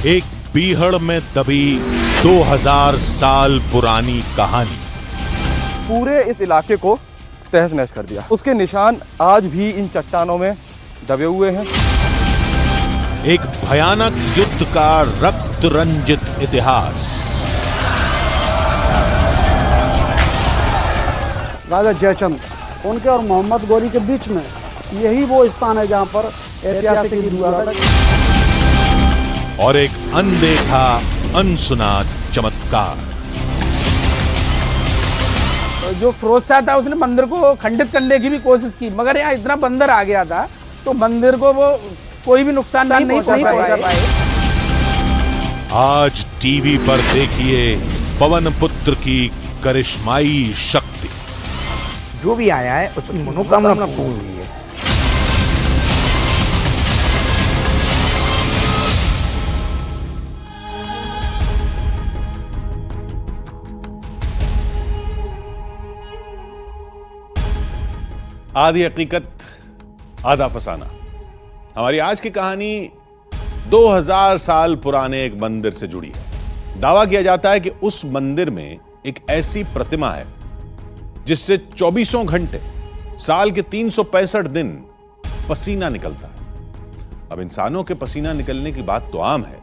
एक बीहड़ में दबी 2000 साल पुरानी कहानी पूरे इस इलाके को तहस नहस कर दिया। उसके निशान आज भी इन चट्टानों में दबे हुए हैं। एक भयानक युद्ध का रक्त रंजित इतिहास। राजा जयचंद उनके और मोहम्मद गौरी के बीच में यही वो स्थान है जहां पर ऐतिहासिक युद्ध हुआ था। और एक अनदेखा अनसुना चमत्कार। जो फिरोज शाह था उसने मंदिर को खंडित करने की भी कोशिश की, मगर यहाँ इतना बंदर आ गया था तो मंदिर को वो कोई भी नुकसान नहीं पहुंचा पाए। आज टीवी पर देखिए पवन पुत्र की करिश्माई शक्ति। जो भी आया है उसकी मनोकामना पूर्ण हुई है। आधी हकीकत आधा फसाना। हमारी आज की कहानी 2000 साल पुराने एक मंदिर से जुड़ी है। दावा किया जाता है कि उस मंदिर में एक ऐसी प्रतिमा है जिससे 24 घंटे साल के 365 दिन पसीना निकलता है। अब इंसानों के पसीना निकलने की बात तो आम है,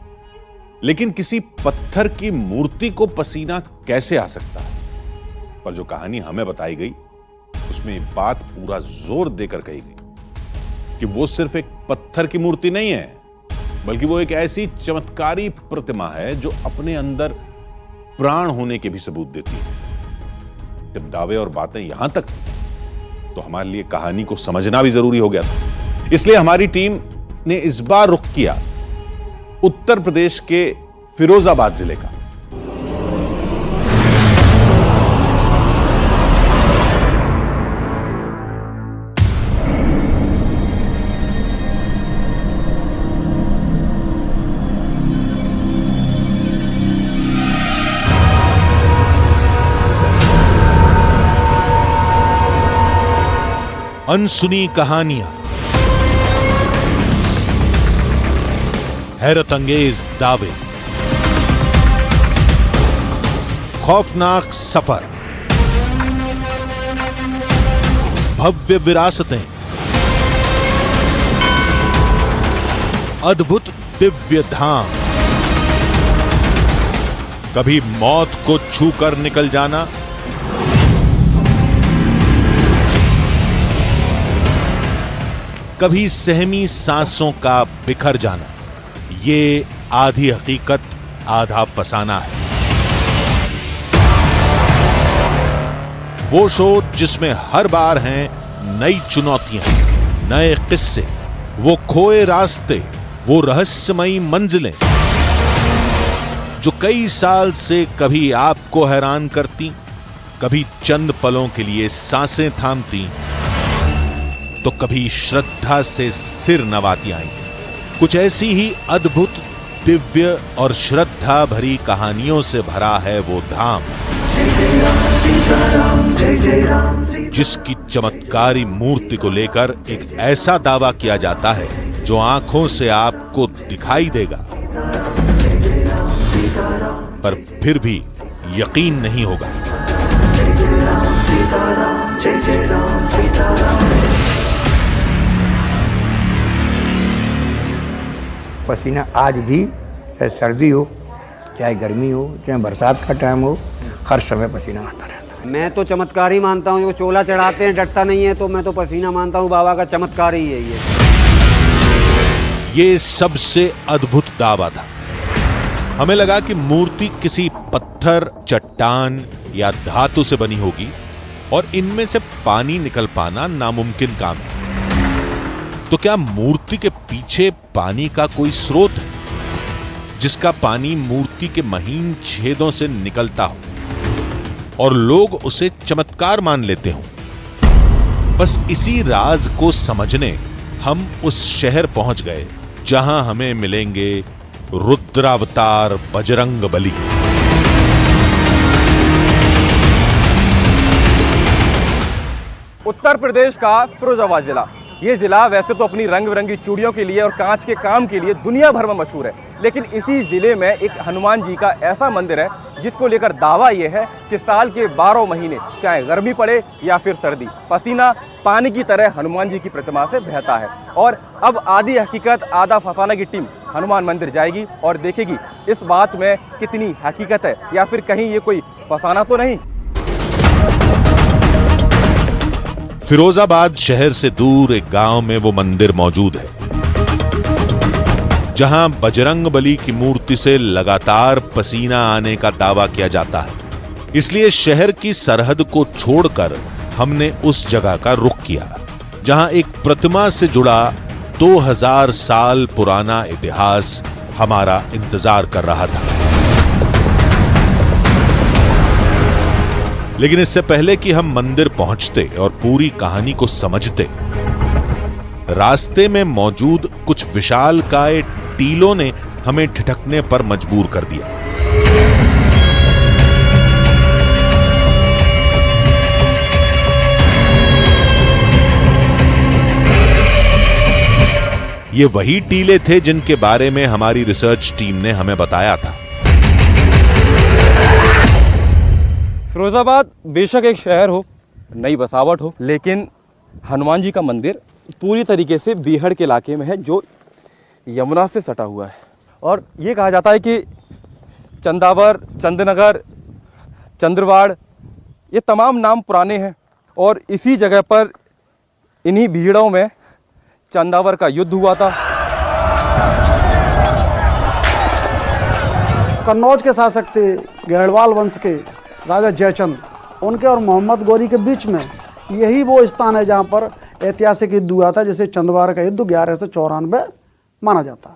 लेकिन किसी पत्थर की मूर्ति को पसीना कैसे आ सकता है? पर जो कहानी हमें बताई गई उसमें बात पूरा जोर देकर कही गई कि वो सिर्फ एक पत्थर की मूर्ति नहीं है, बल्कि वो एक ऐसी चमत्कारी प्रतिमा है जो अपने अंदर प्राण होने के भी सबूत देती है। जब दावे और बातें यहां तक थी तो हमारे लिए कहानी को समझना भी जरूरी हो गया था। इसलिए हमारी टीम ने इस बार रुख किया उत्तर प्रदेश के फिरोजाबाद जिले का। अनसुनी कहानियां, हैरत अंगेज दावे, खौफनाक सफर, भव्य विरासतें, अद्भुत दिव्य धाम, कभी मौत को छूकर निकल जाना, कभी सहमी सांसों का बिखर जाना। ये आधी हकीकत आधा फसाना है। वो शो जिसमें हर बार हैं नई चुनौतियां, नए किस्से, वो खोए रास्ते, वो रहस्यमयी मंजिलें जो कई साल से कभी आपको हैरान करती, कभी चंद पलों के लिए सांसें थामती, तो कभी श्रद्धा से सिर नवाती आई। कुछ ऐसी ही अद्भुत, दिव्य और श्रद्धा भरी कहानियों से भरा है वो धाम, जिसकी चमत्कारी मूर्ति को लेकर एक ऐसा दावा किया जाता है जो आंखों से आपको दिखाई देगा, पर फिर भी यकीन नहीं होगा। पसीना आज भी, चाहे सर्दी हो, चाहे गर्मी हो, चाहे बरसात का टाइम हो, हर समय पसीना आता रहता है। मैं तो चमत्कार ही मानता हूँ। जो चोला चढ़ाते हैं डरता नहीं है, तो मैं तो पसीना मानता हूँ बाबा का चमत्कार ही है ये सबसे अद्भुत दावा था। हमें लगा कि मूर्ति किसी पत्थर, चट्टान या धातु से बनी होगी और इनमें से पानी निकल पाना नामुमकिन काम है। तो क्या मूर्ति के पीछे पानी का कोई स्रोत है जिसका पानी मूर्ति के महीन छेदों से निकलता हो और लोग उसे चमत्कार मान लेते हो? बस इसी राज को समझने हम उस शहर पहुंच गए जहां हमें मिलेंगे रुद्रावतार बजरंगबली। उत्तर प्रदेश का फिरोजाबाद जिला। ये जिला वैसे तो अपनी रंग बिरंगी चूड़ियों के लिए और कांच के काम के लिए दुनिया भर में मशहूर है, लेकिन इसी ज़िले में एक हनुमान जी का ऐसा मंदिर है जिसको लेकर दावा ये है कि साल के 12 महीने चाहे गर्मी पड़े या फिर सर्दी, पसीना पानी की तरह हनुमान जी की प्रतिमा से बहता है। और अब आधी हकीकत आधा फसाना की टीम हनुमान मंदिर जाएगी और देखेगी इस बात में कितनी हकीकत है या फिर कहीं ये कोई फसाना तो नहीं। फिरोजाबाद शहर से दूर एक गांव में वो मंदिर मौजूद है जहां बजरंगबली की मूर्ति से लगातार पसीना आने का दावा किया जाता है। इसलिए शहर की सरहद को छोड़कर हमने उस जगह का रुख किया जहां एक प्रतिमा से जुड़ा 2000 साल पुराना इतिहास हमारा इंतजार कर रहा था। लेकिन इससे पहले कि हम मंदिर पहुंचते और पूरी कहानी को समझते, रास्ते में मौजूद कुछ विशालकाय टीलों ने हमें ठिठकने पर मजबूर कर दिया। ये वही टीले थे जिनके बारे में हमारी रिसर्च टीम ने हमें बताया था। फिरोजाबाद बेशक एक शहर हो, नई बसावट हो, लेकिन हनुमान जी का मंदिर पूरी तरीके से बीहड़ के इलाके में है जो यमुना से सटा हुआ है। और ये कहा जाता है कि चंदावर, चंदनगर, चंद्रवाड़ ये तमाम नाम पुराने हैं और इसी जगह पर इन्हीं भीड़ों में चंदावर का युद्ध हुआ था। कन्नौज के शासक थे गढ़वाल वंश के राजा जयचंद, उनके और मोहम्मद गौरी के बीच में यही वो स्थान है जहाँ पर ऐतिहासिक युद्ध हुआ था, जिसे चंदवार का युद्ध 1194 माना जाता है।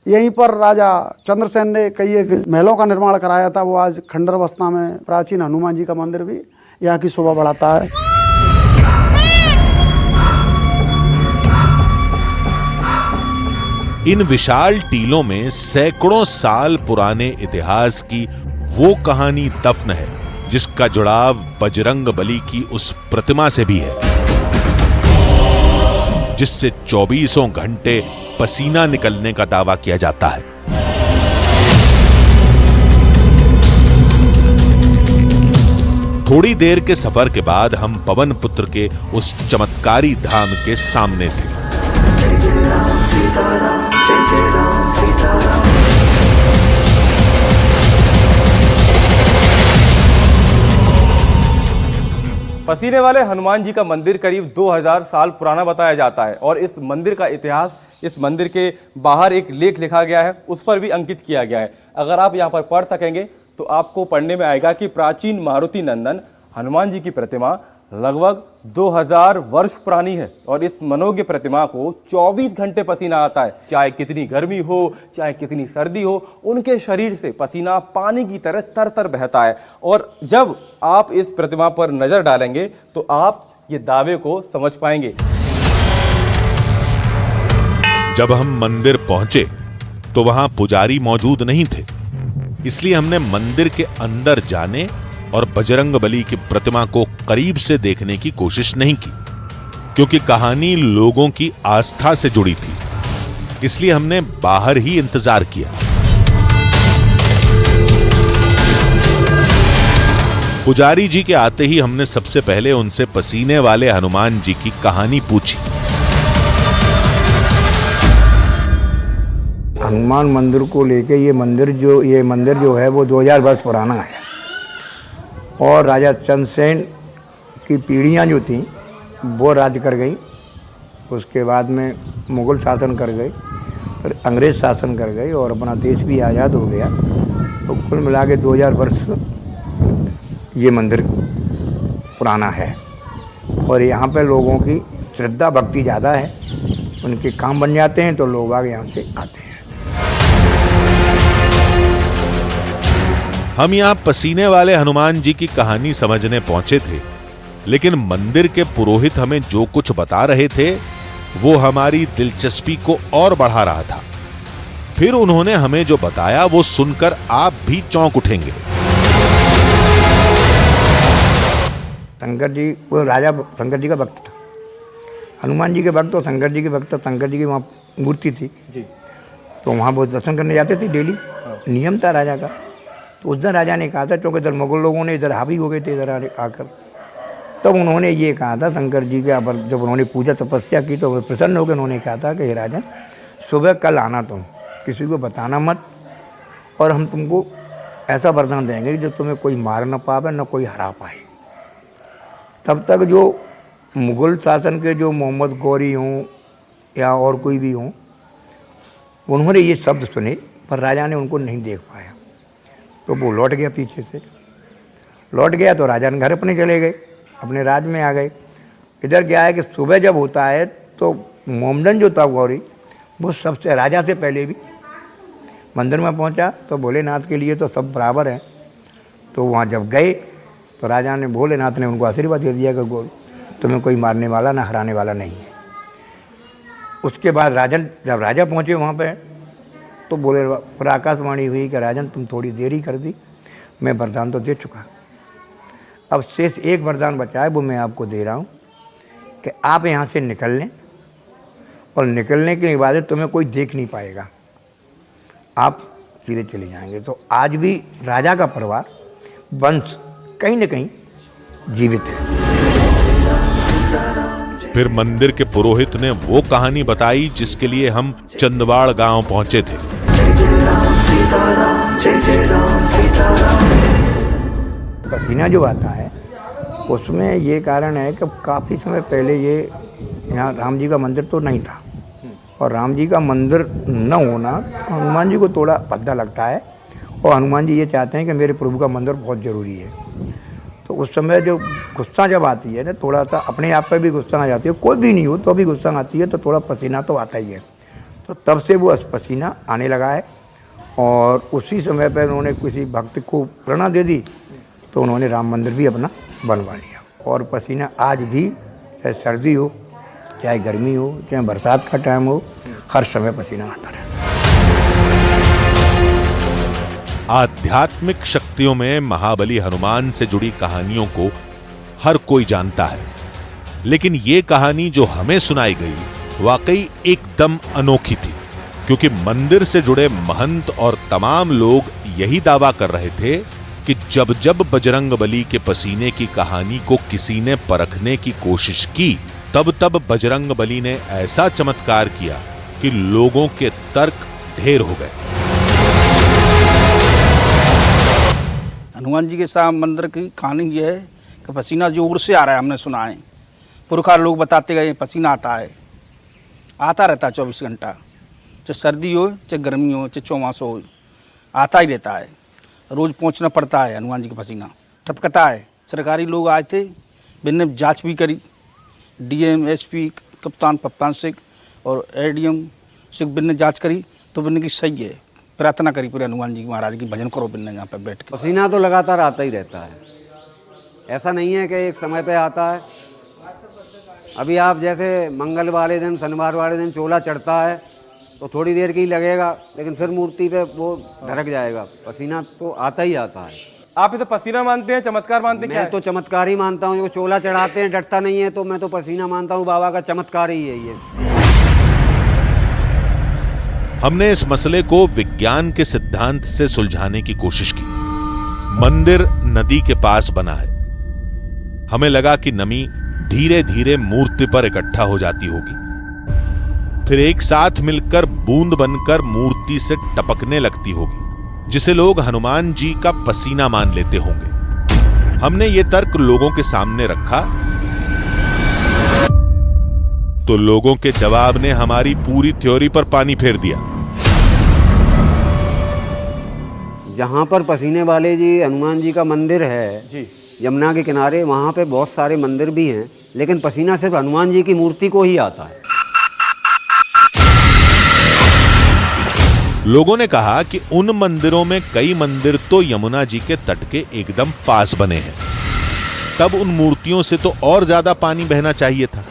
यहीं पर राजा चंद्रसेन ने कई एक महलों का निर्माण कराया था। वो आज खंडर अवस्था में प्राचीन हनुमान जी का मंदिर भी यहाँ की शोभा बढ़ाता है। इन विशाल टीलों में सैकड़ों साल पुराने इतिहास की वो कहानी दफन है जिसका जुड़ाव बजरंगबली की उस प्रतिमा से भी है जिससे 24 घंटे पसीना निकलने का दावा किया जाता है। थोड़ी देर के सफर के बाद हम पवन पुत्र के उस चमत्कारी धाम के सामने थे। पसीने वाले हनुमान जी का मंदिर करीब 2000 साल पुराना बताया जाता है और इस मंदिर का इतिहास, इस मंदिर के बाहर एक लेख लिखा गया है, उस पर भी अंकित किया गया है। अगर आप यहाँ पर पढ़ सकेंगे तो आपको पढ़ने में आएगा कि प्राचीन मारुति नंदन हनुमान जी की प्रतिमा लगभग 2000 वर्ष पुरानी है और इस मनोज्ञ प्रतिमा को 24 घंटे पसीना आता है। चाहे कितनी गर्मी हो, चाहे कितनी सर्दी हो, उनके शरीर से पसीना पानी की तरह तर तर बहता है। और जब आप इस प्रतिमा पर नजर डालेंगे तो आप ये दावे को समझ पाएंगे। जब हम मंदिर पहुंचे तो वहां पुजारी मौजूद नहीं थे, इसलिए हमने मंदिर के अंदर जाने और बजरंगबली की प्रतिमा को करीब से देखने की कोशिश नहीं की, क्योंकि कहानी लोगों की आस्था से जुड़ी थी। इसलिए हमने बाहर ही इंतजार किया। पुजारी जी के आते ही हमने सबसे पहले उनसे पसीने वाले हनुमान जी की कहानी पूछी। हनुमान मंदिर को लेके ये मंदिर जो है वो 2000 वर्ष पुराना है और राजा चंद्रसेन की पीढ़ियाँ जो थीं वो राज कर गई। उसके बाद में मुग़ल शासन कर गए, फिर अंग्रेज़ शासन कर गए और अपना देश भी आज़ाद हो गया। तो कुल मिला के 2000 वर्ष ये मंदिर पुराना है और यहाँ पे लोगों की श्रद्धा भक्ति ज़्यादा है। उनके काम बन जाते हैं तो लोग आगे यहाँ से आते हैं। हम यहां पसीने वाले हनुमान जी की कहानी समझने पहुंचे थे, लेकिन मंदिर के पुरोहित हमें जो कुछ बता रहे थे वो हमारी दिलचस्पी को और बढ़ा रहा था। फिर उन्होंने हमें जो बताया वो सुनकर आप भी चौंक उठेंगे। शंकर जी, वो राजा शंकर जी का भक्त था, हनुमान जी के भक्त और शंकर जी के भक्त। शंकर जी की वहाँ मूर्ति थी जी। तो वहाँ वो दर्शन करने जाते थे डेली, नियम था राजा का। तो उस दिन राजा ने कहा था, क्योंकि इधर मुगल लोगों ने इधर हावी हो गए थे इधर आकर, तब उन्होंने ये कहा था शंकर जी के, जब उन्होंने पूजा तपस्या की तो वो प्रसन्न होकर उन्होंने कहा था कि हे राजन, सुबह कल आना तुम, किसी को बताना मत, और हम तुमको ऐसा वरदान देंगे कि जो तुम्हें कोई मार न पावे न कोई हरा पाए। तब तक जो मुग़ल शासन के जो मोहम्मद गौरी हों या और कोई भी हों, उन्होंने ये शब्द सुने, पर राजा ने उनको नहीं देख पाया। तो वो लौट गया, पीछे से लौट गया। तो राजा ने घर अपने चले गए, अपने राज में आ गए। इधर क्या है कि सुबह जब होता है तो मोमडन जो था गौरी, वो सबसे राजा से पहले भी मंदिर में पहुंचा। तो भोलेनाथ के लिए तो सब बराबर हैं। तो वहाँ जब गए तो राजा ने, भोलेनाथ ने उनको आशीर्वाद दे दिया कि गौरी, तुम्हें कोई मारने वाला ना हराने वाला नहीं है। उसके बाद राजन, जब राजा पहुँचे वहाँ पे, तो बोले, पर आकाशवाणी हुई कि राजन तुम थोड़ी देरी कर दी, मैं वरदान तो दे चुका, अब शेष एक वरदान बचा है, वो मैं आपको दे रहा हूँ कि आप यहाँ से निकल लें, और निकलने के बाद तुम्हें कोई देख नहीं पाएगा, आप सीधे चले जाएंगे। तो आज भी राजा का परिवार, वंश कहीं न कहीं जीवित है। फिर मंदिर के पुरोहित ने वो कहानी बताई जिसके लिए हम चंदवाड़ गांव पहुंचे थे। पसीना जो आता है उसमें ये कारण है कि काफ़ी समय पहले ये यहाँ राम जी का मंदिर तो नहीं था, और राम जी का मंदिर न होना हनुमान जी को थोड़ा भद्दा लगता है, और हनुमान जी ये चाहते हैं कि मेरे प्रभु का मंदिर बहुत ज़रूरी है। तो उस समय जो गुस्सा जब आती है ना, थोड़ा सा अपने आप पर भी गुस्सा आ जाती है, कोई भी नहीं हो तो भी गुस्सा आती है, तो थोड़ा पसीना तो आता ही है। तो तब से वो पसीना आने लगा है, और उसी समय पर उन्होंने किसी भक्त को प्रेरणा दे दी, तो उन्होंने राम मंदिर भी अपना बनवा लिया। और पसीना आज भी, चाहे सर्दी हो, चाहे गर्मी हो, चाहे बरसात का टाइम हो, हर समय पसीना आता है। आध्यात्मिक शक्तियों में महाबली हनुमान से जुड़ी कहानियों को हर कोई जानता है, लेकिन ये कहानी जो हमें सुनाई गई वाकई एकदम अनोखी थी, क्योंकि मंदिर से जुड़े महंत और तमाम लोग यही दावा कर रहे थे कि जब जब बजरंगबली के पसीने की कहानी को किसी ने परखने की कोशिश की, तब तब बजरंगबली ने ऐसा चमत्कार किया कि लोगों के तर्क ढेर हो गए। हनुमान जी के साथ मंदिर की कहानी ये है कि पसीना जोर से आ रहा है, हमने सुना है, पुरखा लोग बताते गए पसीना आता है, आता रहता है 24 घंटा, चाहे सर्दी हो चाहे गर्मी हो चाहे चौमास हो, आता ही रहता है। रोज़ पहुंचना पड़ता है, हनुमान जी का पसीना टपकता है। सरकारी लोग आए थे, बिन्ने जांच भी करी, डीएम एसपी कप्तान पप्तान सिंह और एडीएम सिंह बिन्ने जांच करी, तो बिन्ने की सही है। प्रार्थना करी पूरे हनुमान जी महाराज की, भजन करो बिन्ने यहाँ पे बैठ के। पसीना तो लगातार आता ही रहता है, ऐसा नहीं है कि एक समय पे आता है। अभी आप जैसे मंगल वाले दिन, शनिवार वाले दिन चोला चढ़ता है तो थोड़ी देर की लगेगा, लेकिन फिर मूर्ति पे वो ढरक जाएगा। पसीना तो आता ही आता है। आप इसे पसीना मानते हैं, चमत्कार मानते हैं? मैं तो चमत्कार ही मानता हूँ। जो चोला चढ़ाते हैं डरता नहीं है, तो मैं तो पसीना मानता हूँ, बाबा का चमत्कार ही है ये। हमने इस मसले को विज्ञान के सिद्धांत से सुलझाने की कोशिश की। मंदिर नदी के पास बना है। हमें लगा कि नमी धीरे धीरे मूर्ति पर इकट्ठा हो जाती होगी, फिर एक साथ मिलकर बूंद बनकर मूर्ति से टपकने लगती होगी, जिसे लोग हनुमान जी का पसीना मान लेते होंगे। हमने ये तर्क लोगों के सामने रखा, तो लोगों के जवाब ने हमारी पूरी थ्योरी पर पानी फेर दिया। जहाँ पर पसीने वाले जी हनुमान जी का मंदिर है जी, यमुना के किनारे, वहाँ पे बहुत सारे मंदिर भी हैं, लेकिन पसीना सिर्फ हनुमान जी की मूर्ति को ही आता है। लोगों ने कहा कि उन मंदिरों में कई मंदिर तो यमुना जी के तट के एकदम पास बने हैं, तब उन मूर्तियों से तो और ज्यादा पानी बहना चाहिए था।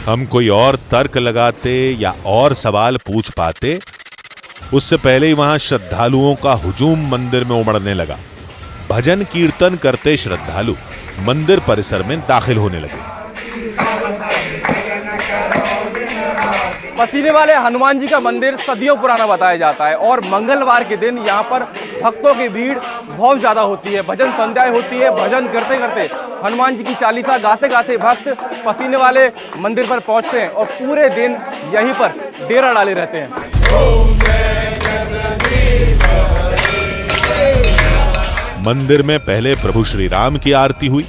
हम कोई और तर्क लगाते या और सवाल पूछ पाते, उससे पहले ही वहां श्रद्धालुओं का हुजूम मंदिर में उमड़ने लगा। भजन कीर्तन करते श्रद्धालु मंदिर परिसर में दाखिल होने लगे। पसीने वाले हनुमान जी का मंदिर सदियों पुराना बताया जाता है और मंगलवार के दिन यहाँ पर भक्तों की भीड़ बहुत ज्यादा होती है। भजन संध्याएं होती है। भजन करते करते हनुमान जी की चालीसा गाते गाते भक्त पसीने वाले मंदिर पर पहुंचते हैं और पूरे दिन यहीं पर डेरा डाले रहते हैं। मंदिर में पहले प्रभु श्री राम की आरती हुई।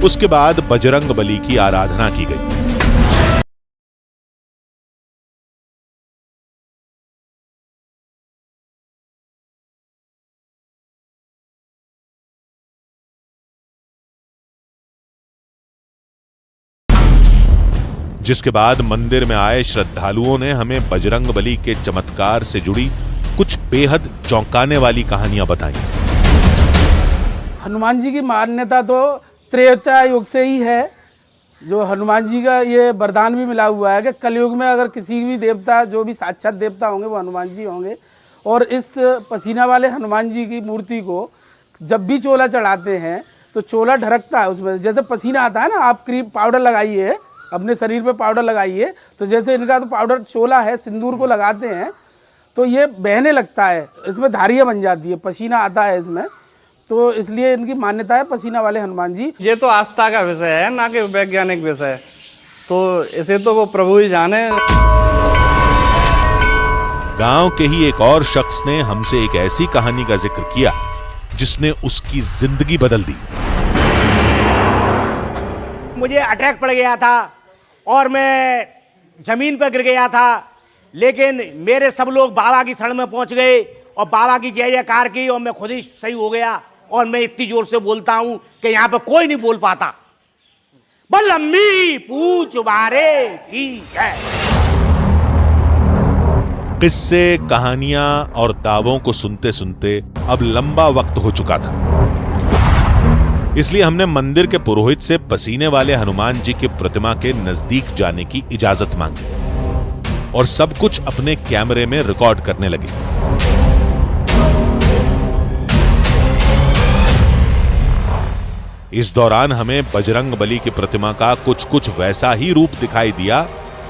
उसके बाद बजरंग बली की आराधना की गई। जिसके बाद मंदिर में आए श्रद्धालुओं ने हमें बजरंग बली के चमत्कार से जुड़ी कुछ बेहद चौंकाने वाली कहानियां बताई। हनुमान जी की मान्यता तो त्रेता युग से ही है। जो हनुमान जी का ये वरदान भी मिला हुआ है कि कलयुग में अगर किसी भी देवता, जो भी साक्षात देवता होंगे, वो हनुमान जी होंगे। और इस पसीना वाले हनुमान जी की मूर्ति को जब भी चोला चढ़ाते हैं तो चोला ढरकता है। उसमें जैसे पसीना आता है ना, आप क्रीम पाउडर लगाइए, अपने शरीर पे पाउडर लगाइए, तो जैसे इनका तो पाउडर चोला है, सिंदूर को लगाते हैं तो ये बहने लगता है, इसमें धारियाँ बन जाती है, पसीना आता है इसमें। तो इसलिए इनकी मान्यता है पसीना वाले हनुमान जी। ये तो आस्था का विषय है, ना कि वैज्ञानिक विषय। तो इसे तो वो प्रभु ही जाने। गांव के ही एक और शख्स ने हमसे एक ऐसी कहानी का जिक्र किया जिसने उसकी जिंदगी बदल दी। मुझे अटैक पड़ गया था और मैं जमीन पर गिर गया था, लेकिन मेरे सब लोग बाबा की शरण में पहुंच गए और बाबा की जय जयकार की और मैं खुद ही सही हो गया। और मैं इतनी जोर से बोलता हूं कि यहां पर कोई नहीं बोल पाता। बल लंबी पूछ बारे की जय। किस्से, कहानियां और दावों को सुनते सुनते अब लंबा वक्त हो चुका था। इसलिए हमने मंदिर के पुरोहित से पसीने वाले हनुमान जी की प्रतिमा के नजदीक जाने की इजाजत मांगी और सब कुछ अपने कैमरे में रिकॉर्ड करने लगे। इस दौरान हमें बजरंग बली की प्रतिमा का कुछ वैसा ही रूप दिखाई दिया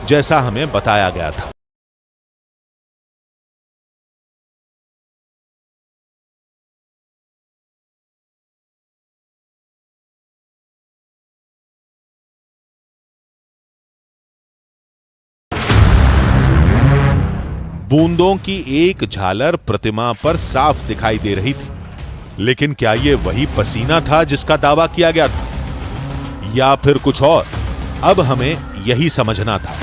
जैसा हमें बताया गया था। बूंदों की एक झालर प्रतिमा पर साफ दिखाई दे रही थी, लेकिन क्या यह वही पसीना था जिसका दावा किया गया था, या फिर कुछ और? अब हमें यही समझना था।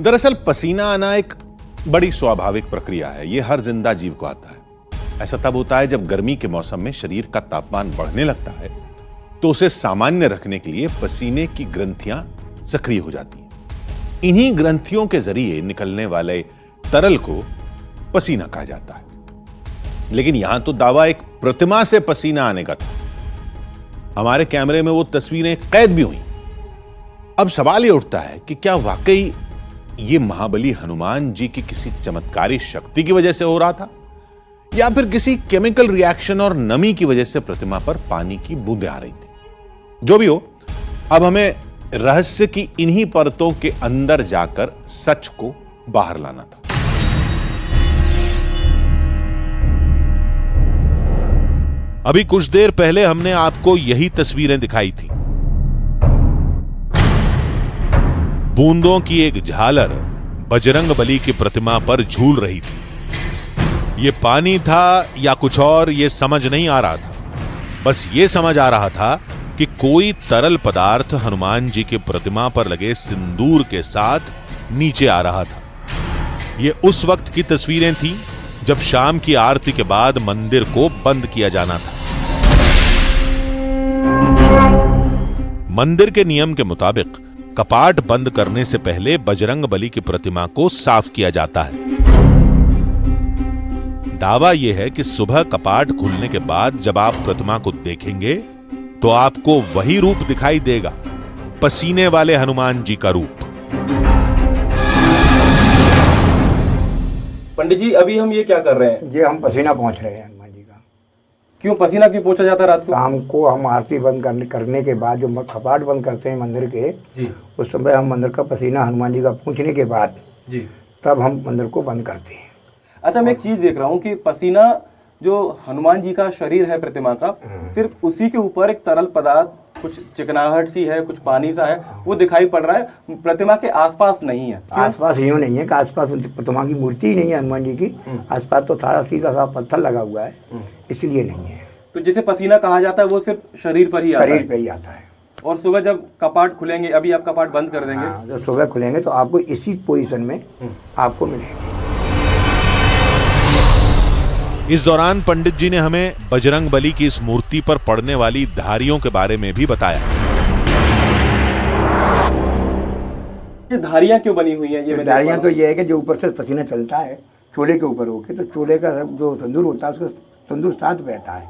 दरअसल पसीना आना एक बड़ी स्वाभाविक प्रक्रिया है। यह हर जिंदा जीव को आता है। ऐसा तब होता है जब गर्मी के मौसम में शरीर का तापमान बढ़ने लगता है, तो उसे सामान्य रखने के लिए पसीने की ग्रंथियां सक्रिय हो जाती हैं। इन्हीं ग्रंथियों के जरिए निकलने वाले तरल को पसीना कहा जाता है। लेकिन यहां तो दावा एक प्रतिमा से पसीना आने का था। हमारे कैमरे में वो तस्वीरें कैद भी हुई। अब सवाल यह उठता है कि क्या वाकई ये महाबली हनुमान जी की किसी चमत्कारी शक्ति की वजह से हो रहा था, या फिर किसी केमिकल रिएक्शन और नमी की वजह से प्रतिमा पर पानी की बूंदें आ रही थी। जो भी हो, अब हमें रहस्य की इन्हीं परतों के अंदर जाकर सच को बाहर लाना था। अभी कुछ देर पहले हमने आपको यही तस्वीरें दिखाई थी। बूंदों की एक झालर बजरंग बली की प्रतिमा पर झूल रही थी। यह पानी था या कुछ और, यह समझ नहीं आ रहा था। बस यह समझ आ रहा था कि कोई तरल पदार्थ हनुमान जी की प्रतिमा पर लगे सिंदूर के साथ नीचे आ रहा था। ये उस वक्त की तस्वीरें थीं जब शाम की आरती के बाद मंदिर को बंद किया जाना था। मंदिर के नियम के मुताबिक कपाट बंद करने से पहले बजरंग बली की प्रतिमा को साफ किया जाता है। दावा यह है कि सुबह कपाट खुलने के बाद जब आप प्रतिमा को देखेंगे तो आपको वही रूप दिखाई देगा, पसीने वाले हनुमान जी का रूप। पंडित जी अभी हम ये क्या कर रहे हैं? ये हम पसीना पहुँच रहे हैं हनुमान जी का। क्यों पसीना क्यों पहुंचा जाता है रात को? शाम को हम आरती बंद करने के बाद जो कपाट बंद करते हैं मंदिर के जी उस समय हम मंदिर का पसीना हनुमान जी का पहुँचने के बाद जी तब हम मंदिर को बंद करते हैं। अच्छा, मैं एक चीज देख रहा हूँ कि पसीना जो हनुमान जी का शरीर है प्रतिमा का, सिर्फ उसी के ऊपर एक तरल पदार्थ, कुछ चिकनाहट सी है, कुछ पानी सा है, वो दिखाई पड़ रहा है, प्रतिमा के आसपास नहीं है। आसपास यूँ नहीं है कि आसपास प्रतिमा की मूर्ति ही नहीं है हनुमान जी की, आसपास तो सारा सीधा सा पत्थर लगा हुआ है, इसलिए नहीं है। तो जिसे पसीना कहा जाता है वो सिर्फ शरीर पर ही आता है? शरीर पे ही आता है। और सुबह जब कपाट खुलेंगे, अभी आप कपाट बंद कर देंगे, हाँ, जब सुबह खुलेंगे तो आपको इसी पोजीशन में आपको मिलेंगे। इस दौरान पंडित जी ने हमें बजरंग बली की इस मूर्ति पर पड़ने वाली धारियों के बारे में भी बताया। ये धारियां क्यों बनी हुई हैं? ये धारियां तो ये है कि जो ऊपर से पसीना चलता है चूल्हे के ऊपर होके, तो चूल्हे का जो तंदूर होता है उसका तंदूर साथ बहता है,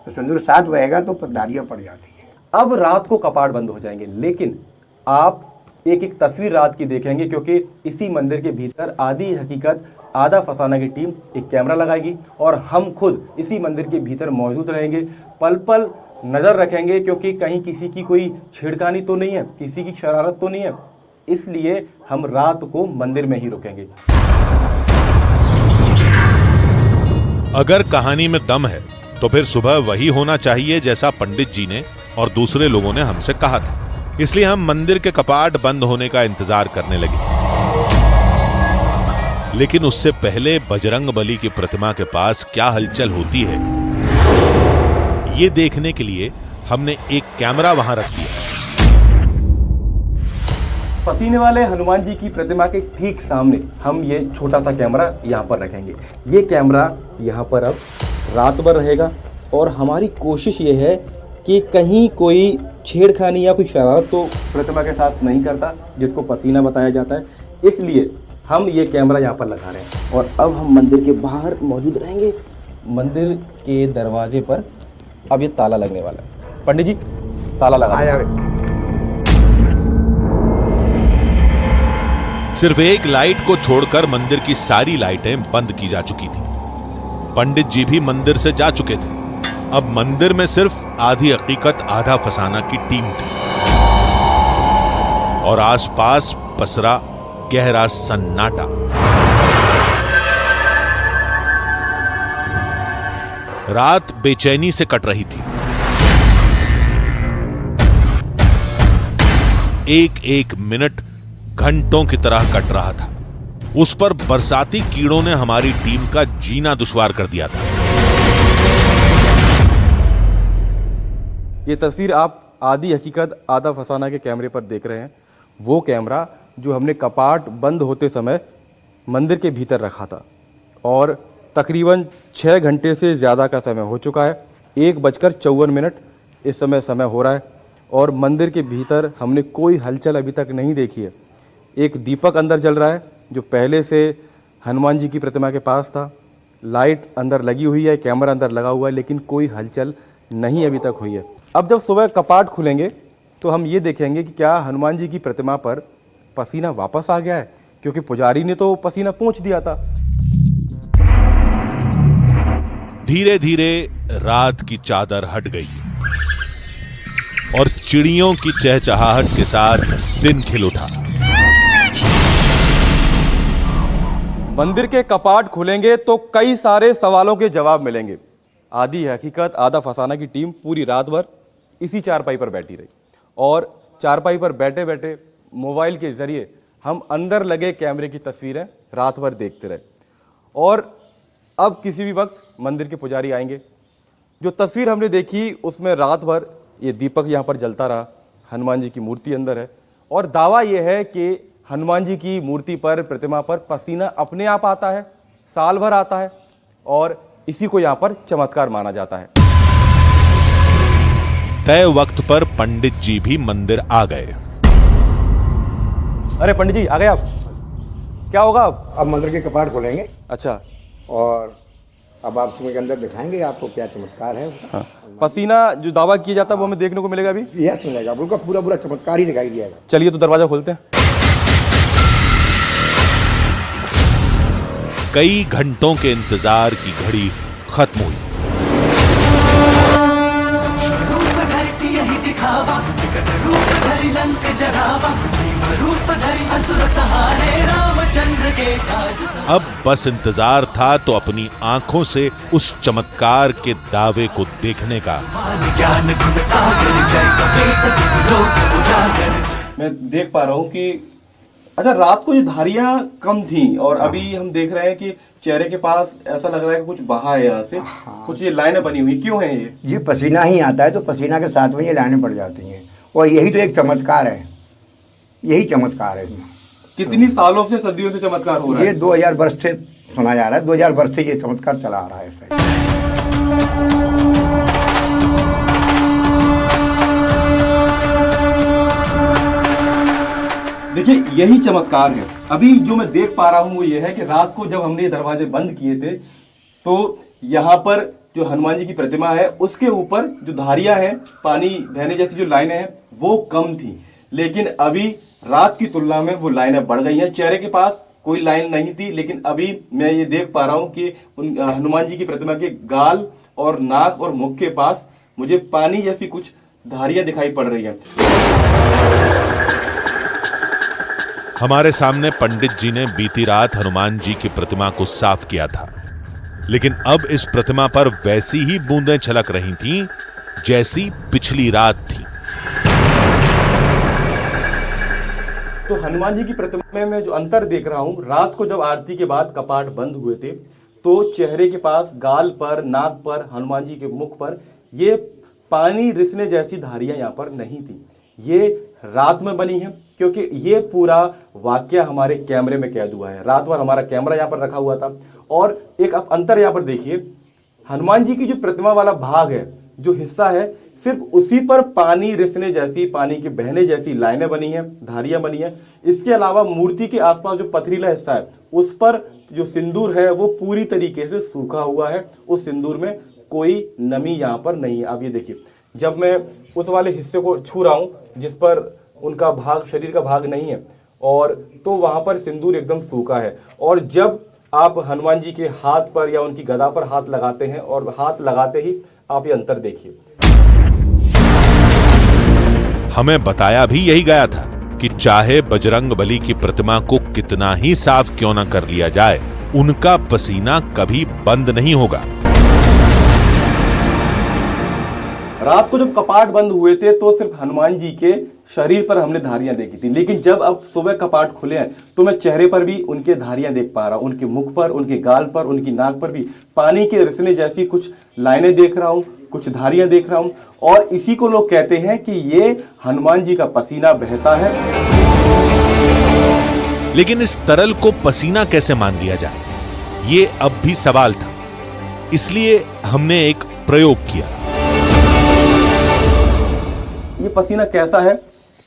तो तंदूर साथ बहेगा तो धारियां पड़ जाती है। अब रात को कपाट बंद हो जाएंगे, लेकिन आप एक एक तस्वीर रात की देखेंगे, क्योंकि इसी मंदिर के भीतर आदि हकीकत आधा फसाना की टीम एक कैमरा लगाएगी और हम खुद इसी मंदिर के भीतर मौजूद रहेंगे, पल पल नजर रखेंगे, क्योंकि कहीं किसी की कोई छेड़खानी तो नहीं है, किसी की शरारत तो नहीं है, इसलिए हम रात को मंदिर में ही रुकेंगे। अगर कहानी में दम है तो फिर सुबह वही होना चाहिए जैसा पंडित जी ने और दूसरे लोगों ने हमसे कहा था, इसलिए हम मंदिर के कपाट बंद होने का इंतजार करने लगे। लेकिन उससे पहले बजरंग बली की प्रतिमा के पास क्या हलचल होती है, ये देखने के लिए हमने एक कैमरा वहां रख दिया। पसीने वाले हनुमान जी की प्रतिमा के ठीक सामने हम ये छोटा सा कैमरा यहाँ पर रखेंगे। ये कैमरा यहाँ पर अब रात भर रहेगा और हमारी कोशिश ये है कि कहीं कोई छेड़खानी या कोई शरारत तो प्रतिमा के साथ नहीं करता, जिसको पसीना बताया जाता है, इसलिए हम ये कैमरा यहाँ पर लगा रहे हैं। और अब हम मंदिर के बाहर मौजूद रहेंगे। मंदिर के दरवाजे पर अब ये ताला लगने वाला है। पंडित जी ताला लगा। सिर्फ एक लाइट को छोड़कर मंदिर की सारी लाइटें बंद की जा चुकी थी। पंडित जी भी मंदिर से जा चुके थे। अब मंदिर में सिर्फ आधी हकीकत आधा फसाना की टीम थी और आसपास पसरा गहरा सन्नाटा। रात बेचैनी से कट रही थी। एक एक मिनट घंटों की तरह कट रहा था। उस पर बरसाती कीड़ों ने हमारी टीम का जीना दुश्वार कर दिया था। ये तस्वीर आप आधी हकीकत आधा फसाना के कैमरे पर देख रहे हैं। वो कैमरा जो हमने कपाट बंद होते समय मंदिर के भीतर रखा था और तकरीबन 6 घंटे से ज़्यादा का समय हो चुका है। 1:54 इस समय हो रहा है और मंदिर के भीतर हमने कोई हलचल अभी तक नहीं देखी है। एक दीपक अंदर जल रहा है जो पहले से हनुमान जी की प्रतिमा के पास था। लाइट अंदर लगी हुई है, कैमरा अंदर लगा हुआ है, लेकिन कोई हलचल नहीं अभी तक हुई है। अब जब सुबह कपाट खुलेंगे तो हम ये देखेंगे कि क्या हनुमान जी की प्रतिमा पर पसीना वापस आ गया है, क्योंकि पुजारी ने तो पसीना पोंछ दिया था। धीरे धीरे रात की चादर हट गई और चिड़ियों की चहचहाहट के साथ दिन खिल उठा। मंदिर के कपाट खुलेंगे तो कई सारे सवालों के जवाब मिलेंगे। आधी हकीकत आधा फसाना की टीम पूरी रात भर इसी चारपाई पर बैठी रही और चारपाई पर बैठे बैठे मोबाइल के जरिए हम अंदर लगे कैमरे की तस्वीरें रात भर देखते रहे। और अब किसी भी वक्त मंदिर के पुजारी आएंगे। जो तस्वीर हमने देखी उसमें रात भर ये दीपक यहाँ पर जलता रहा, हनुमान जी की मूर्ति अंदर है और दावा यह है कि हनुमान जी की मूर्ति पर, प्रतिमा पर पसीना अपने आप आता है, साल भर आता है और इसी को यहाँ पर चमत्कार माना जाता है। तय वक्त पर पंडित जी भी मंदिर आ गए। अरे पंडित जी आ गए आप, क्या होगा अब मंदिर के कपाट खोलेंगे। अच्छा, और अब आप समय के अंदर दिखाएंगे आपको क्या चमत्कार है। हाँ। पसीना जो दावा किया जाता है वो हमें देखने को मिलेगा अभी। यह मिलेगा, उनका पूरा पूरा चमत्कार ही दिखाई दिएगा। चलिए तो दरवाजा खोलते हैं। कई घंटों के इंतजार की घड़ी खत्म हुई। अब बस इंतजार था तो अपनी आंखों से उस चमत्कार के दावे को देखने का। मैं देख पा रहा हूँ कि अच्छा, रात को ये धारियां कम थी और अभी हम देख रहे हैं कि चेहरे के पास ऐसा लग रहा है कि कुछ बहा है यहाँ से। कुछ ये लाइनें बनी हुई क्यों हैं ये पसीना ही आता है तो पसीना के साथ में ये लाइनें पड़ जाती हैं और यही तो एक चमत्कार है, यही चमत्कार है। कितनी सालों से, सदियों से चमत्कार हो रहा है? ये 2000 वर्ष से सुना जा रहा है, 2000 वर्ष से ये चमत्कार चला आ रहा है। देखिए यही चमत्कार है। अभी जो मैं देख पा रहा हूँ वो ये है कि रात को जब हमने ये दरवाजे बंद किए थे तो यहाँ पर जो हनुमान जी की प्रतिमा है उसके ऊपर जो धारियां हैं, पानी बहने जैसी जो लाइनें हैं वो कम थी, लेकिन अभी रात की तुलना में वो लाइनें बढ़ गई हैं। चेहरे के पास कोई लाइन नहीं थी, लेकिन अभी मैं ये देख पा रहा हूँ कि उन हनुमान जी की प्रतिमा के गाल और नाक और मुख के पास मुझे पानी जैसी कुछ धारियां दिखाई पड़ रही हैं। हमारे सामने पंडित जी ने बीती रात हनुमान जी की प्रतिमा को साफ किया था, लेकिन अब इस प्रतिमा पर वैसी ही बूंदें छलक रही थीं जैसी पिछली रात थी। तो हनुमान जी की प्रतिमा में जो अंतर देख रहा हूं, रात को जब आरती के बाद कपाट बंद हुए थे तो चेहरे के पास, गाल पर, नाक पर, हनुमान जी के मुख पर ये पानी रिसने जैसी धारियां यहाँ पर नहीं थी। ये रात में बनी है क्योंकि ये पूरा वाकया हमारे कैमरे में कैद हुआ है। रात भर हमारा कैमरा यहाँ पर रखा हुआ था और एक आप अंतर यहाँ पर देखिए, हनुमान जी की जो प्रतिमा वाला भाग है, जो हिस्सा है, सिर्फ उसी पर पानी रिसने जैसी, पानी के बहने जैसी लाइनें बनी हैं, धारियां बनी हैं। इसके अलावा मूर्ति के आसपास जो पथरीला हिस्सा है उस पर जो सिंदूर है वो पूरी तरीके से सूखा हुआ है। उस सिंदूर में कोई नमी यहाँ पर नहीं है। आप ये देखिए, जब मैं उस वाले हिस्से को छू रहा हूं जिस पर उनका भाग, शरीर का भाग नहीं है, और तो वहां पर सिंदूर एकदम सूखा है। और जब आप हनुमान जी के हाथ पर या उनकी गदा पर हाथ लगाते हैं और हाथ लगाते ही आप ये अंतर देखिए। हमें बताया भी यही गया था कि चाहे बजरंगबली की प्रतिमा को कितना ही साफ क्यों ना कर लिया जाए, उनका पसीना कभी बंद नहीं होगा। रात को जब कपाट बंद हुए थे तो सिर्फ हनुमान जी के शरीर पर हमने धारियां देखी थी, लेकिन जब अब सुबह कपाट खुले हैं तो मैं चेहरे पर भी उनके धारियां देख पा रहा हूं। उनके मुख पर, उनके गाल पर, उनकी नाक पर भी पानी के रिसने जैसी कुछ लाइनें देख रहा हूं, कुछ धारियां देख रहा हूं। और इसी को लोग कहते हैं कि ये हनुमान जी का पसीना बहता है। लेकिन इस तरल को पसीना कैसे मान लिया जाए, ये अब भी सवाल था। इसलिए हमने एक प्रयोग किया। ये पसीना कैसा है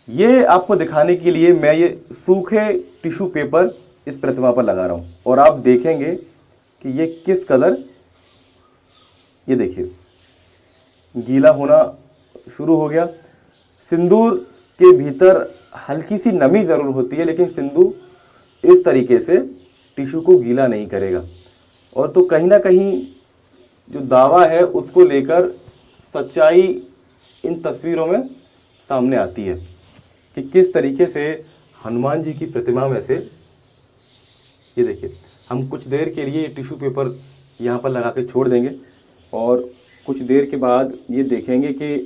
ये आपको दिखाने के लिए मैं ये सूखे टिश्यू पेपर इस प्रतिमा पर लगा रहा हूं, और आप देखेंगे कि ये किस कलर, ये देखिए गीला होना शुरू हो गया। सिंदूर के भीतर हल्की सी नमी जरूर होती है, लेकिन सिंदूर इस तरीके से टिश्यू को गीला नहीं करेगा। और तो कहीं ना कहीं जो दावा है उसको लेकर सच्चाई इन तस्वीरों में सामने आती है कि किस तरीके से हनुमान जी की प्रतिमा में से, ये देखिए, हम कुछ देर के लिए टिश्यू पेपर यहाँ पर लगा के छोड़ देंगे और कुछ देर के बाद ये देखेंगे कि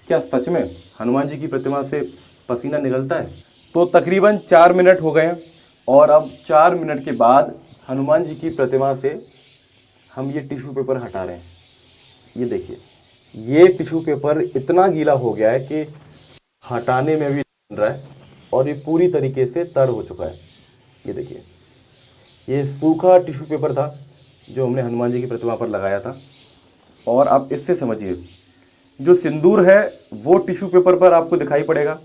क्या सच में हनुमान जी की प्रतिमा से पसीना निकलता है। तो तकरीबन 4 मिनट हो गए हैं और अब 4 मिनट के बाद हनुमान जी की प्रतिमा से हम ये टिश्यू पेपर हटा रहे हैं। ये देखिए, ये टिश्यू पेपर इतना गीला हो गया है कि हटाने में भी बन रहा है और ये पूरी तरीके से तर हो चुका है। ये देखिए, ये सूखा टिश्यू पेपर था जो हमने हनुमान जी की प्रतिमा पर लगाया था। और आप इससे समझिए, जो सिंदूर है वो टिश्यू पेपर पर आपको दिखाई पड़ेगा,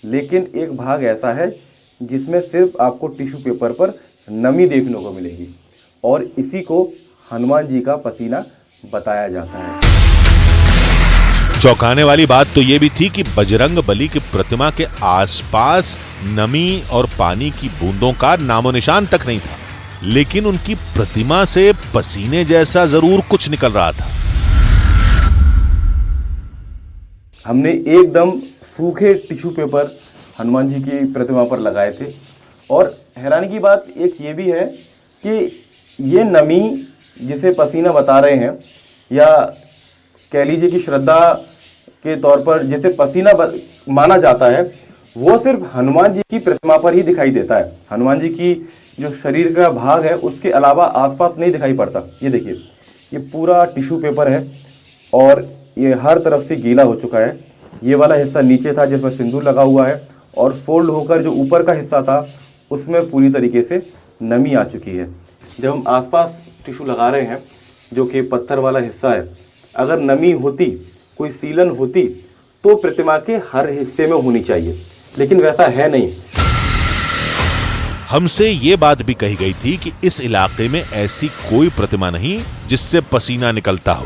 लेकिन एक भाग ऐसा है जिसमें सिर्फ आपको टिश्यू पेपर पर नमी देखने को मिलेगी, और इसी को हनुमान जी का पसीना बताया जाता है। चौंकाने वाली बात तो यह भी थी कि बजरंगबली की प्रतिमा के आसपास नमी और पानी की बूंदों का नामो निशान तक नहीं था, लेकिन उनकी प्रतिमा से पसीने जैसा जरूर कुछ निकल रहा था। हमने एकदम सूखे टिश्यू पेपर हनुमान जी की प्रतिमा पर लगाए थे और हैरानी की बात एक ये भी है कि ये नमी जिसे पसीना बता रहे हैं या कह लीजिए कि श्रद्धा के तौर पर जिसे पसीना माना जाता है वो सिर्फ हनुमान जी की प्रतिमा पर ही दिखाई देता है। हनुमान जी की जो शरीर का भाग है उसके अलावा आसपास नहीं दिखाई पड़ता। ये देखिए, ये पूरा टिश्यू पेपर है और ये हर तरफ से गीला हो चुका है। ये वाला हिस्सा नीचे था जिसमें सिंदूर लगा हुआ है और फोल्ड होकर जो ऊपर का हिस्सा था उसमें पूरी तरीके से नमी आ चुकी है। जब हम आसपास टिश्यू लगा रहे हैं जो कि पत्थर वाला हिस्सा है, अगर नमी होती, कोई सीलन होती तो प्रतिमा के हर हिस्से में होनी चाहिए, लेकिन वैसा है नहीं। हमसे ये बात भी कही गई थी कि इस इलाके में ऐसी कोई प्रतिमा नहीं जिससे पसीना निकलता हो।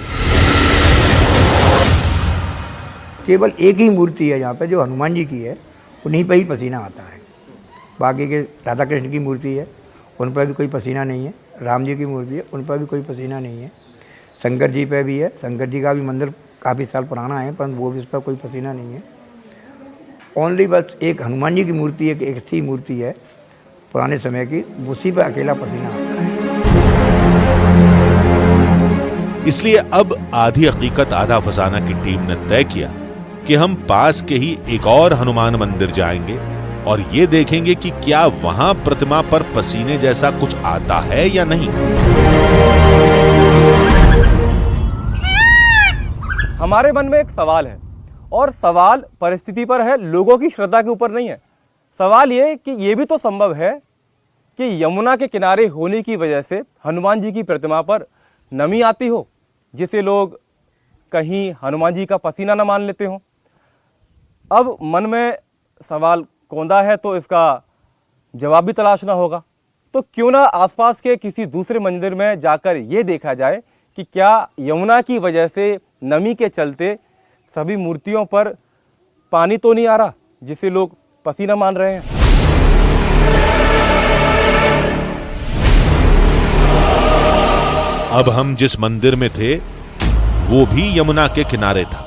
केवल एक ही मूर्ति है यहाँ पे जो हनुमान जी की है, उन्हीं पे ही पसीना आता है। बाकी के राधा कृष्ण की मूर्ति है, उन पर भी कोई पसीना नहीं है। राम जी की मूर्ति है, उन पर भी कोई पसीना नहीं है। शंकर जी पे भी है, शंकर जी का भी मंदिर काफ़ी साल पुराना है, परंतु वो भी, इस पर कोई पसीना नहीं है। ओनली बस एक हनुमान जी की मूर्ति, एक ऐसी मूर्ति है पुराने समय की, उसी पर अकेला पसीना आता है। इसलिए अब आधी हकीकत आधा फसाना की टीम ने तय किया कि हम पास के ही एक और हनुमान मंदिर जाएंगे और ये देखेंगे कि क्या वहां प्रतिमा पर पसीने जैसा कुछ आता है या नहीं। हमारे मन में एक सवाल है और सवाल परिस्थिति पर है, लोगों की श्रद्धा के ऊपर नहीं है। सवाल ये कि ये भी तो संभव है कि यमुना के किनारे होने की वजह से हनुमान जी की प्रतिमा पर नमी आती हो, जिसे लोग कहीं हनुमान जी का पसीना न मान लेते हो। अब मन में सवाल कौंधा है तो इसका जवाब भी तलाशना होगा। तो क्यों ना आसपास के किसी दूसरे मंदिर में जाकर ये देखा जाए कि क्या यमुना की वजह से नमी के चलते सभी मूर्तियों पर पानी तो नहीं आ रहा जिसे लोग पसीना मान रहे हैं। अब हम जिस मंदिर में थे वो भी यमुना के किनारे था।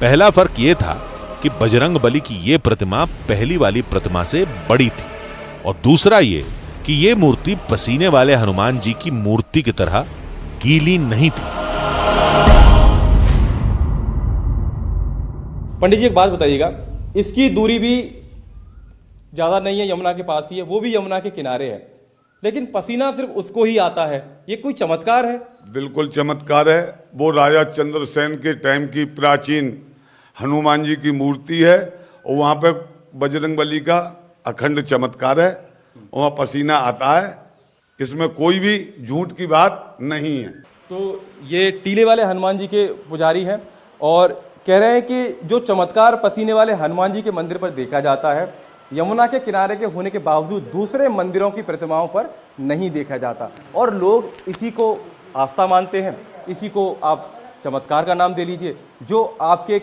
पहला फर्क यह था कि बजरंग बली की यह प्रतिमा पहली वाली प्रतिमा से बड़ी थी और दूसरा ये कि यह मूर्ति पसीने वाले हनुमान जी की मूर्ति की तरह गीली नहीं थी। पंडित जी एक बात बताइएगा, इसकी दूरी भी ज़्यादा नहीं है, यमुना के पास ही है, वो भी यमुना के किनारे है, लेकिन पसीना सिर्फ उसको ही आता है। ये कोई चमत्कार है? बिल्कुल चमत्कार है। वो राजा चंद्रसेन के टाइम की प्राचीन हनुमान जी की मूर्ति है और वहाँ पे बजरंगबली का अखंड चमत्कार है, वहाँ पसीना आता है। इसमें कोई भी झूठ की बात नहीं है। तो ये टीले वाले हनुमान जी के पुजारी हैं और कह रहे हैं कि जो चमत्कार पसीने वाले हनुमान जी के मंदिर पर देखा जाता है, यमुना के किनारे के होने के बावजूद दूसरे मंदिरों की प्रतिमाओं पर नहीं देखा जाता और लोग इसी को आस्था मानते हैं। इसी को आप चमत्कार का नाम दे लीजिए। जो आपके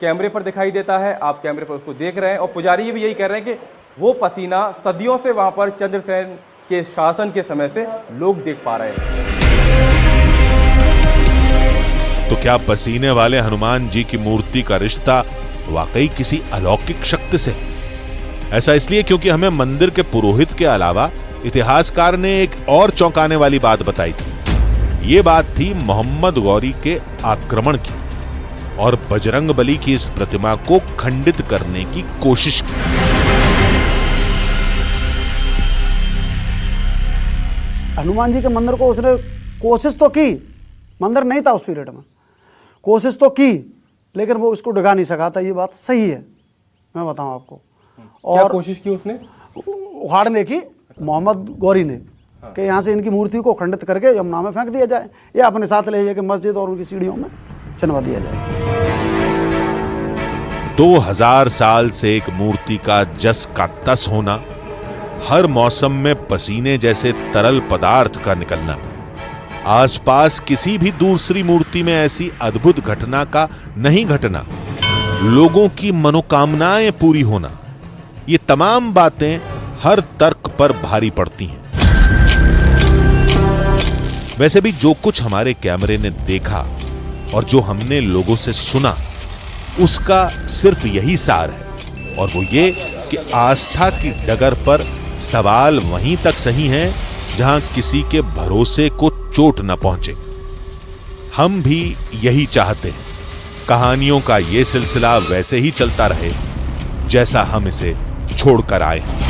कैमरे पर दिखाई देता है, आप कैमरे पर उसको देख रहे हैं और पुजारी भी यही कह रहे हैं कि वो पसीना सदियों से वहाँ पर चंद्रसेन के शासन के समय से लोग देख पा रहे हैं। तो क्या पसीने वाले हनुमान जी की मूर्ति का रिश्ता वाकई किसी अलौकिक शक्ति से है? ऐसा इसलिए क्योंकि हमें मंदिर के पुरोहित के अलावा इतिहासकार ने एक और चौंकाने वाली बात बताई थी। ये बात थी मोहम्मद गौरी के आक्रमण की और बजरंग बली की इस प्रतिमा को खंडित करने की कोशिश की। हनुमान जी के मंदिर को उसने कोशिश तो की, मंदिर नहीं था उस पीरियड में, कोशिश तो की, लेकिन वो इसको डगा नहीं सका था। ये बात सही है, मैं बताऊं आपको। और क्या कोशिश की उसने? उखाड़ने की, मोहम्मद गौरी ने, कि यहाँ से इनकी मूर्ति को खंडित करके यमुना में फेंक दिया जाए या अपने साथ ले जाके मस्जिद और उनकी सीढ़ियों में चनवा दिया जाए। 2000 साल से एक मूर्ति का जस का तस होना, हर मौसम में पसीने जैसे तरल पदार्थ का निकलना, आसपास किसी भी दूसरी मूर्ति में ऐसी अद्भुत घटना का नहीं घटना, लोगों की मनोकामनाएं पूरी होना, ये तमाम बातें हर तर्क पर भारी पड़ती हैं। वैसे भी जो कुछ हमारे कैमरे ने देखा और जो हमने लोगों से सुना, उसका सिर्फ यही सार है, और वो ये कि आस्था की डगर पर सवाल वहीं तक सही हैं जहां किसी के भरोसे को चोट न पहुंचे। हम भी यही चाहते हैं, कहानियों का ये सिलसिला वैसे ही चलता रहे जैसा हम इसे छोड़कर आए हैं।